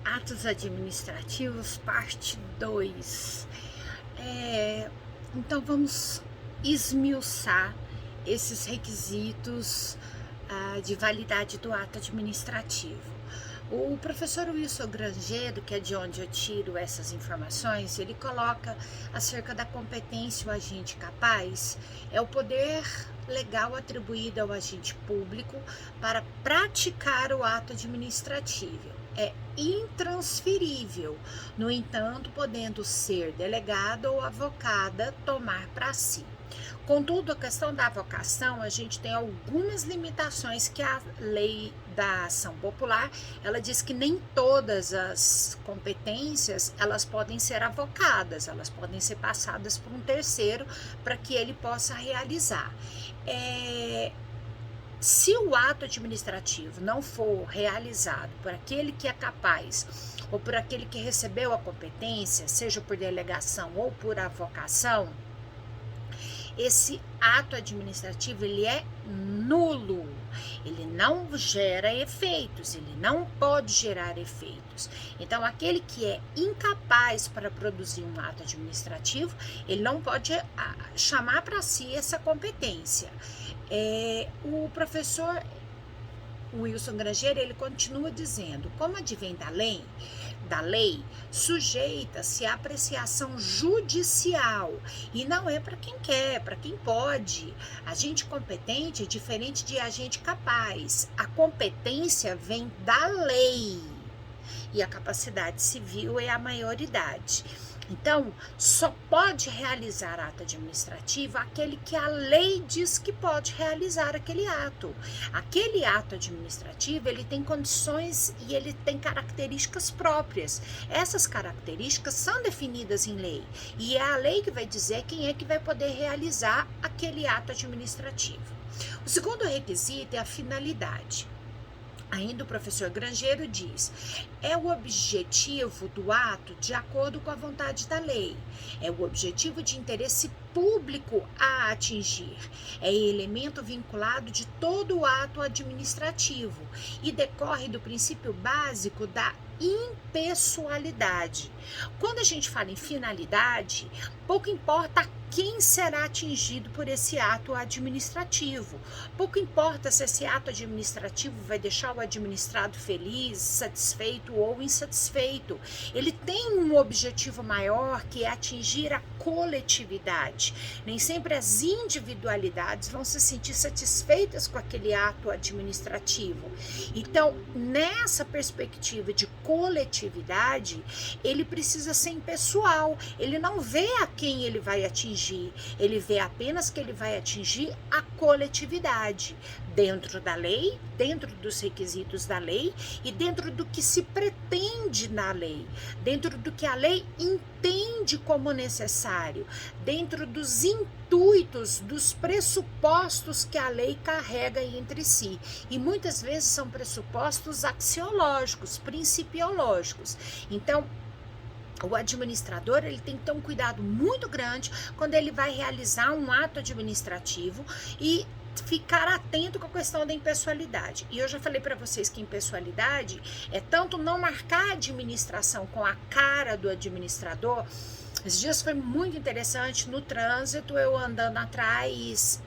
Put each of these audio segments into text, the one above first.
Atos administrativos, parte 2. Então vamos esmiuçar esses requisitos de validade do ato administrativo. O professor Wilson Grangeiro, que é de onde eu tiro essas informações, ele coloca acerca da competência o agente capaz, é o poder legal atribuído ao agente público para praticar o ato administrativo. É intransferível, no entanto, podendo ser delegada ou avocada tomar para si. Contudo, a questão da avocação, a gente tem algumas limitações que a lei da ação popular, ela diz que nem todas as competências, elas podem ser avocadas, elas podem ser passadas por um terceiro para que ele possa realizar. Se o ato administrativo não for realizado por aquele que é capaz ou por aquele que recebeu a competência, seja por delegação ou por avocação, esse ato administrativo ele é nulo, ele não gera efeitos, ele não pode gerar efeitos. Então, aquele que é incapaz para produzir um ato administrativo, ele não pode chamar para si essa competência. O professor Wilson Grangeiro, ele continua dizendo, como advém da lei, sujeita-se à apreciação judicial e não é para quem quer, para quem pode. Agente competente é diferente de agente capaz. A competência vem da lei e a capacidade civil é a maioridade. Então, só pode realizar ato administrativo aquele que a lei diz que pode realizar aquele ato. Aquele ato administrativo, ele tem condições e ele tem características próprias. Essas características são definidas em lei. E é a lei que vai dizer quem é que vai poder realizar aquele ato administrativo. O segundo requisito é a finalidade. Ainda o professor Grangeiro diz, é o objetivo do ato de acordo com a vontade da lei, é o objetivo de interesse público a atingir, é elemento vinculado de todo o ato administrativo e decorre do princípio básico da impessoalidade. Quando a gente fala em finalidade, pouco importa quem será atingido por esse ato administrativo. Pouco importa se esse ato administrativo vai deixar o administrado feliz, satisfeito ou insatisfeito. Ele tem um objetivo maior, que é atingir a coletividade. Nem sempre as individualidades vão se sentir satisfeitas com aquele ato administrativo. Então, nessa perspectiva de coletividade, ele precisa ser impessoal. Ele não vê a quem ele vai atingir. Ele vê apenas que ele vai atingir a coletividade, dentro da lei, dentro dos requisitos da lei e dentro do que se pretende na lei, dentro do que a lei entende como necessário, dentro dos intuitos, dos pressupostos que a lei carrega entre si. E muitas vezes são pressupostos axiológicos, principiológicos. Então, o administrador, ele tem que ter um cuidado muito grande quando ele vai realizar um ato administrativo e ficar atento com a questão da impessoalidade. E eu já falei para vocês que impessoalidade é tanto não marcar a administração com a cara do administrador. Esses dias foi muito interessante, no trânsito, eu andando atrás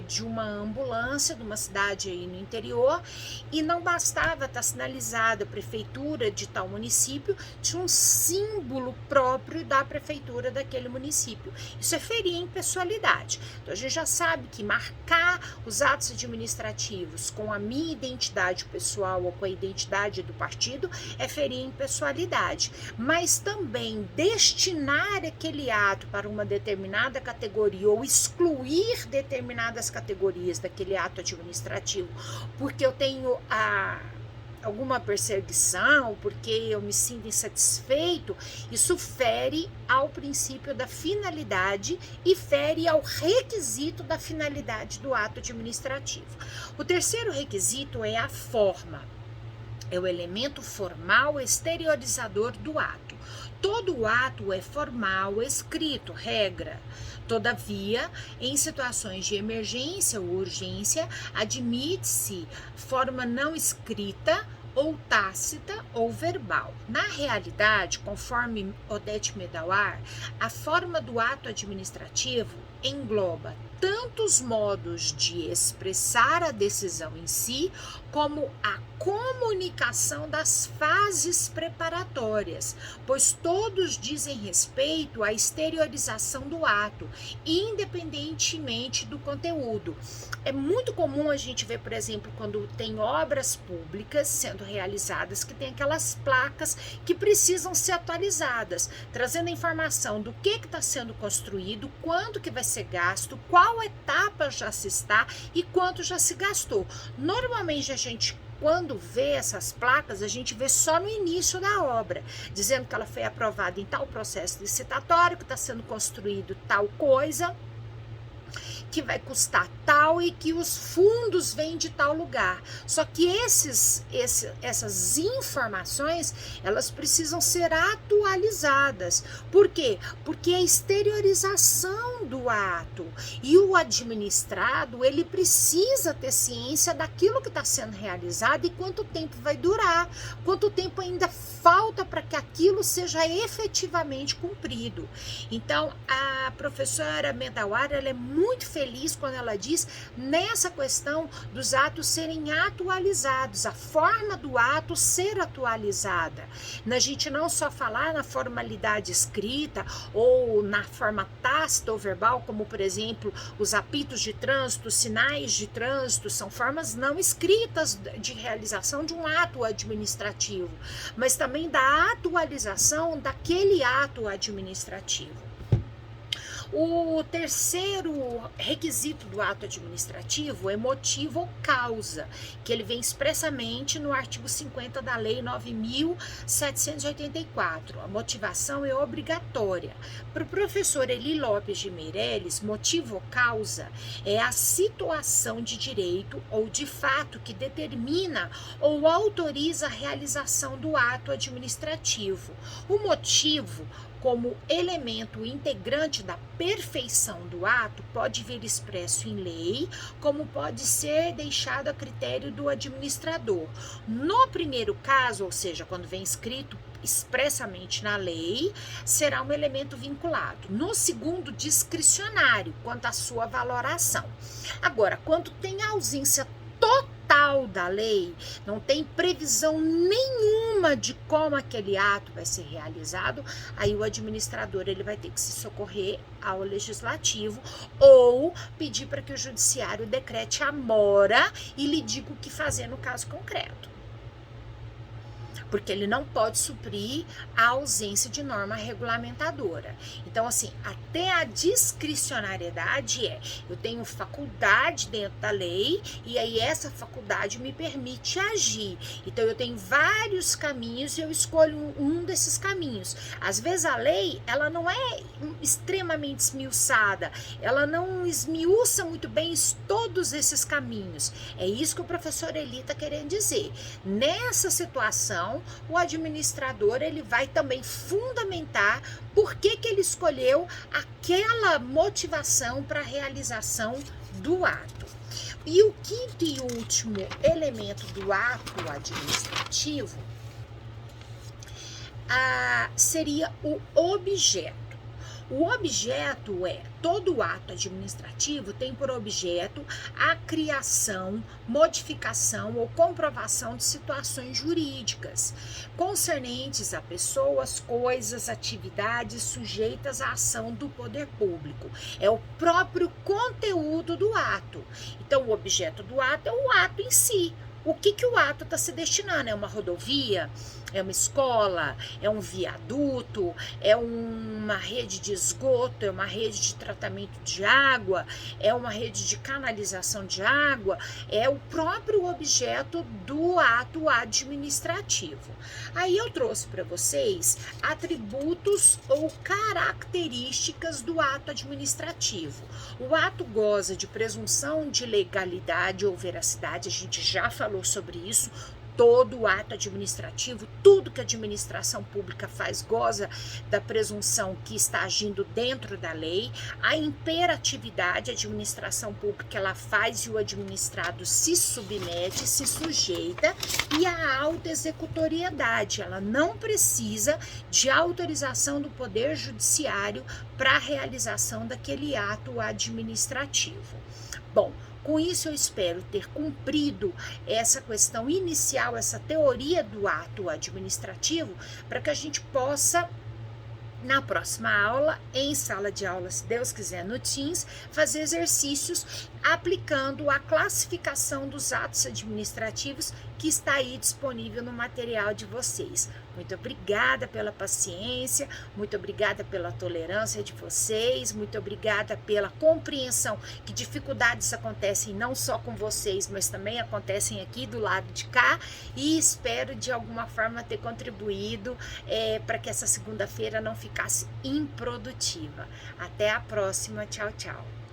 de uma ambulância de uma cidade aí no interior, e não bastava estar sinalizada a prefeitura de tal município, tinha um símbolo próprio da prefeitura daquele município. Isso é ferir a impessoalidade. Então a gente já sabe que marcar os atos administrativos com a minha identidade pessoal ou com a identidade do partido é ferir a impessoalidade, mas também destinar aquele ato para uma determinada categoria ou excluir determinadas categorias daquele ato administrativo, porque eu tenho alguma perseguição, porque eu me sinto insatisfeito, isso fere ao princípio da finalidade e fere ao requisito da finalidade do ato administrativo. O terceiro requisito é a forma. É o elemento formal exteriorizador do ato. Todo ato é formal, escrito, regra. Todavia, em situações de emergência ou urgência, admite-se forma não escrita ou tácita ou verbal. Na realidade, conforme Odete Medawar, a forma do ato administrativo engloba tanto os modos de expressar a decisão em si, como a comunicação das fases preparatórias, pois todos dizem respeito à exteriorização do ato, independentemente do conteúdo. É muito comum a gente ver, por exemplo, quando tem obras públicas sendo realizadas, que tem aquelas placas que precisam ser atualizadas, trazendo a informação do que está sendo construído, quanto que vai ser gasto, qual etapa já se está e quanto já se gastou. Normalmente a gente, quando vê essas placas, a gente vê só no início da obra, dizendo que ela foi aprovada em tal processo licitatório, que está sendo construído tal coisa, que vai custar tal e que os fundos vêm de tal lugar. Só que essas informações, elas precisam ser atualizadas. Por quê? Porque é a exteriorização do ato. E o administrado, ele precisa ter ciência daquilo que está sendo realizado e quanto tempo vai durar, quanto tempo ainda falta para que aquilo seja efetivamente cumprido. Então, a professora Medawar, ela é muito feliz quando ela diz nessa questão dos atos serem atualizados, a forma do ato ser atualizada. A gente não só falar na formalidade escrita ou na forma tácita ou verbal, como por exemplo os apitos de trânsito, sinais de trânsito, são formas não escritas de realização de um ato administrativo, mas também da atualização daquele ato administrativo. O terceiro requisito do ato administrativo é motivo ou causa, que ele vem expressamente no artigo 50 da Lei 9.784. A motivação é obrigatória. Para o professor Eli Lopes de Meireles, motivo ou causa é a situação de direito ou de fato que determina ou autoriza a realização do ato administrativo. O motivo, como elemento integrante da perfeição do ato, pode vir expresso em lei, como pode ser deixado a critério do administrador. No primeiro caso, ou seja, quando vem escrito expressamente na lei, será um elemento vinculado. No segundo, discricionário, quanto à sua valoração. Agora, quando tem ausência total da lei, não tem previsão nenhuma de como aquele ato vai ser realizado, aí o administrador ele vai ter que se socorrer ao legislativo ou pedir para que o judiciário decrete a mora e lhe diga o que fazer no caso concreto. Porque ele não pode suprir a ausência de norma regulamentadora. Então, assim, até a discricionariedade eu tenho faculdade dentro da lei e aí essa faculdade me permite agir. Então, eu tenho vários caminhos e eu escolho um desses caminhos. Às vezes, a lei, ela não é extremamente esmiuçada, ela não esmiuça muito bem todos esses caminhos. É isso que o professor Eli está querendo dizer. Nessa situação, o administrador ele vai também fundamentar por que ele escolheu aquela motivação para a realização do ato. E o quinto e último elemento do ato administrativo seria o objeto. O objeto todo ato administrativo tem por objeto a criação, modificação ou comprovação de situações jurídicas concernentes a pessoas, coisas, atividades sujeitas à ação do poder público. É o próprio conteúdo do ato. Então, o objeto do ato é o ato em si. O que o ato está se destinando? É uma rodovia? É uma escola? É um viaduto? É uma rede de esgoto? É uma rede de tratamento de água? É uma rede de canalização de água? É o próprio objeto do ato administrativo. Aí eu trouxe para vocês atributos ou características do ato administrativo. O ato goza de presunção de legalidade ou veracidade, a gente já falou sobre isso. todo ato administrativo, tudo que a administração pública faz goza da presunção que está agindo dentro da lei. A imperatividade, a administração pública ela faz e o administrado se submete, se sujeita, e a autoexecutoriedade, ela não precisa de autorização do Poder Judiciário para a realização daquele ato administrativo. Bom, com isso eu espero ter cumprido essa questão inicial, essa teoria do ato administrativo, para que a gente possa, na próxima aula, em sala de aula, se Deus quiser, no Teams, fazer exercícios aplicando a classificação dos atos administrativos que está aí disponível no material de vocês. Muito obrigada pela paciência, muito obrigada pela tolerância de vocês, muito obrigada pela compreensão que dificuldades acontecem não só com vocês, mas também acontecem aqui do lado de cá, e espero de alguma forma ter contribuído para que essa segunda-feira não ficasse improdutiva. Até a próxima, tchau, tchau.